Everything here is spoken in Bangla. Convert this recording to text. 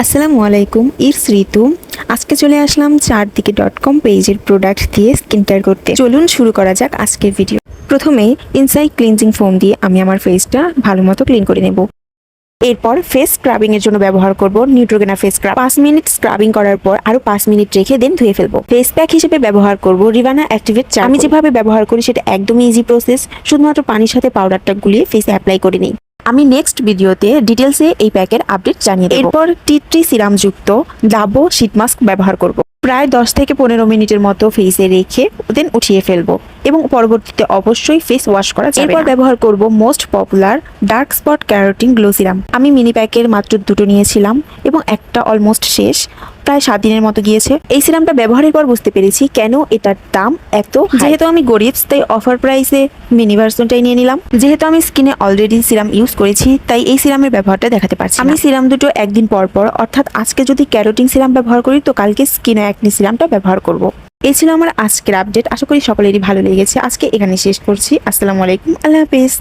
আসসালামু আলাইকুম, ইটস ঋতু। আজকে চলে আসলাম চারদিকে.com পেজের প্রোডাক্ট দিয়ে স্কিন কেয়ার করতে। চলুন শুরু করা যাক আজকের ভিডিও। প্রথমে ইনসাইড ক্লিনজিং ফোম দিয়ে আমি আমার ফেসটা ভালো মতো ক্লিন করে নেব। এরপর ফেস স্ক্রাবিং এর জন্য ব্যবহার করব নিউট্রোগেনা ফেস স্ক্রাব। 5 মিনিট স্ক্রাবিং করার পর আরো 5 মিনিট রেখে দেন ধুয়ে ফেলবো। ফেস প্যাক হিসেবে ব্যবহার করব রিভানা অ্যাক্টিভেট চারকোল। আমি যেভাবে ব্যবহার করি সেটা একদমই ইজি প্রসেস। শুধুমাত্র পানির সাথে পাউডারটা গুলিয়ে ফেসে অ্যাপ্লাই করে নিই। আমি নেক্সট ভিডিওতে ডিটেলসে এই প্যাকের আপডেট জানিয়ে দেব। এরপর টি ট্রি সিরাম যুক্ত ডাবো শীট মাস্ক ব্যবহার করব। প্রায় 10 থেকে 15 মিনিটের মতো ফেসে রেখে দেন উঠিয়ে ফেলবো এবং পরবর্তীতে অবশ্যই ফেস ওয়াশ করা যাবে। এরপর ব্যবহার করব most popular dark spot carotene glow serum. আমি মিনি প্যাকের মাত্র 2টো নিয়েছিলাম এবং একটা অলমোস্ট শেষ, প্রায় 7 দিনের মতো গিয়েছে। এই সিরামটা ব্যবহারের পর বুঝতে পেরেছি কেন এটার দাম এত। যেহেতু আমি গরিব তাই অফার প্রাইসে মিনি ভার্সনটাই নিয়ে নিলাম। যেহেতু আমি স্কিনে অলরেডি সিরাম ইউজ করেছি তাই এই সিরামের ব্যবহারটা দেখাতে পারছি। আমি সিরাম দুটো একদিন পর পর, অর্থাৎ আজকে যদি ক্যারোটিন সিরাম ব্যবহার করি তো কালকে স্কিনে অ্যাকনি সিরামটা ব্যবহার করব। এই ছিল আমার আজকের আপডেট। আশা করি সকলেরই ভালো লেগেছে। আজকে এখানে শেষ করছি। আসসালামু আলাইকুম, আল্লাহ হাফেজ।